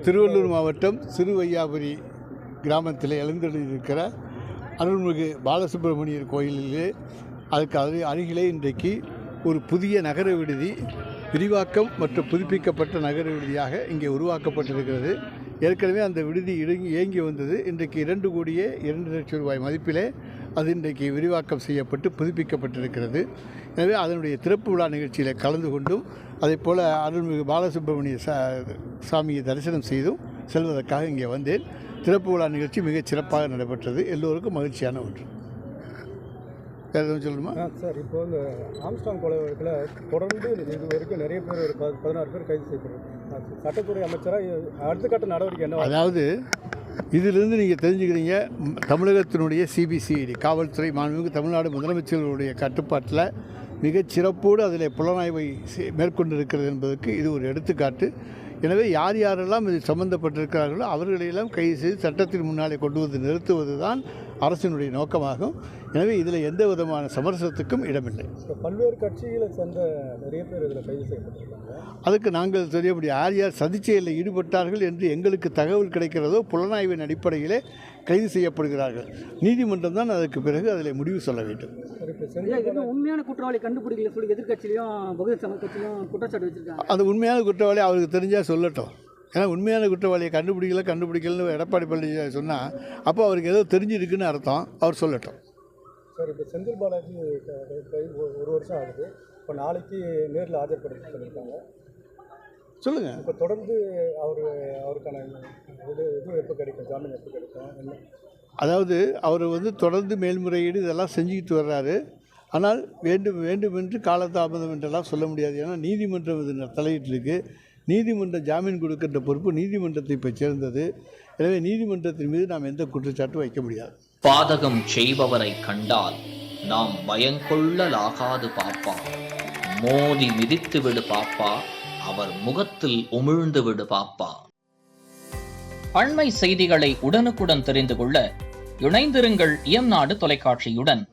திருவள்ளூர் மாவட்டம் சிறுவையாபுரி கிராமத்தில் எழுந்தருளியிருக்கிற அருள்மிகு பாலசுப்பிரமணியர் கோயிலிலே அதுக்கு அருகிலே இன்றைக்கு ஒரு புதிய நகர விடுதி விரிவாக்கம் மற்றும் புதுப்பிக்கப்பட்ட நகர விடுதியாக இங்கே உருவாக்கப்பட்டிருக்கிறது. ஏற்கனவே அந்த விடுதி இயங்கி வந்தது. இன்றைக்கு 2,02,00,000 ரூபாய் மதிப்பிலே அது இன்றைக்கு விரிவாக்கம் செய்யப்பட்டு புதுப்பிக்கப்பட்டிருக்கிறது. எனவே அதனுடைய திறப்பு விழா நிகழ்ச்சியில் கலந்து கொண்டும் அதேபோல் அருள்மிகு பாலசுப்பிரமணிய சாமியை தரிசனம் செய்தும் செல்வதற்காக இங்கே வந்தேன். திறப்பு விழா நிகழ்ச்சி மிகச் சிறப்பாக நடைபெற்றது. எல்லோருக்கும் மகிழ்ச்சியான ஒன்று. வேறு எதுவும் சொல்லணுமா சார்? இப்போ இந்த ஆம்ஸ்டாங் கொலை வழக்கில் தொடர்ந்து இது வரைக்கும் நிறைய பேர் ஒரு 16 பேர் கைது செய்யப்படுறாங்க. சட்டத்துறை அமைச்சராக அடுத்த கட்ட நடவடிக்கை என்ன? அதாவது இதிலிருந்து நீங்கள் தெரிஞ்சுக்கிறீங்க, தமிழகத்தினுடைய சிபிசிஐடி காவல்துறை மாண்புமிகு தமிழ்நாடு முதலமைச்சர்களுடைய கட்டுப்பாட்டில் மிகச் சிறப்போடு அதில் புலனாய்வை மேற்கொண்டிருக்கிறது என்பதற்கு இது ஒரு எடுத்துக்காட்டு. எனவே யார் யாரெல்லாம் இது சம்பந்தப்பட்டிருக்கிறார்களோ அவர்களையெல்லாம் கைது செய்து சட்டத்தின் முன்னாலே கொண்டு வந்து நிறுத்துவது தான் அரசினுடைய நோக்கமாகும். எனவே இதில் எந்த விதமான சமரசத்துக்கும் இடமில்லை. பல்வேறு கட்சிகளை சேர்ந்த நிறைய பேர் இதில் கைது செய்யப்பட்டிருக்காங்க. அதுக்கு நாங்கள் தெரிய முடியும். யார் யார் சதிச்செயலில் ஈடுபட்டார்கள் என்று எங்களுக்கு தகவல் கிடைக்கிறதோ புலனாய்வின் அடிப்படையிலே கைது செய்யப்படுகிறார்கள். நீதிமன்றம் தான் அதற்கு பிறகு அதில் முடிவு சொல்ல வேண்டும். உண்மையான குற்றவாளி கண்டுபிடிக்கல சொல்லி எதிர்கட்சியிலையும் பகுஜன் சமாஜ் கட்சியிலும் குற்றச்சாட்டு வச்சிருக்காங்க. அந்த உண்மையான குற்றவாளி அவருக்கு தெரிஞ்சால் சொல்லட்டும். ஏன்னா உண்மையான குற்றவாளியை கண்டுபிடிக்கலன்னு எடப்பாடி பழனிசாமி சொன்னால் அப்போ அவருக்கு ஏதோ தெரிஞ்சிருக்குன்னு அர்த்தம். அவர் சொல்லட்டும். சார், இப்போ செந்தில் பாலாஜி 1 வருஷம் ஆகுது. இப்போ நாளைக்கு நேரில் ஆஜர்படுத்த சொல்லியிருக்காங்க. சொல்லுங்கள். இப்போ தொடர்ந்து அவருக்கான இது எப்போ கிடைக்கும், ஜாமீன் எப்போ கிடைக்கும் என்ன? அதாவது அவர் தொடர்ந்து மேல்முறையீடு இதெல்லாம் செஞ்சுக்கிட்டு வர்றாரு. ஆனால் வேண்டும் என்று காலதாமதம் என்றெல்லாம் சொல்ல முடியாது. ஏன்னா நீதிமன்றம் இது தலையிட்டிருக்கு. நீதிமன்ற ஜாமீன் கொடுக்கின்ற பொறுப்பு நீதிமன்றத்தை இப்போ சேர்ந்தது. எனவே நீதிமன்றத்தின் மீது நாம் எந்த குற்றச்சாட்டும் வைக்க முடியாது. பாதகம் செய்பவரை கண்டால் நாம் பயங்கொள்ளலாகாது பாப்பா, மோதி மிதித்து விடு பாப்பா, அவர் முகத்தில் உமிழ்ந்து விடு பாப்பா. அண்மை செய்திகளை உடனுக்குடன் தெரிந்து கொள்ள இணைந்திருங்கள் இயம்நாடு தொலைக்காட்சியுடன்.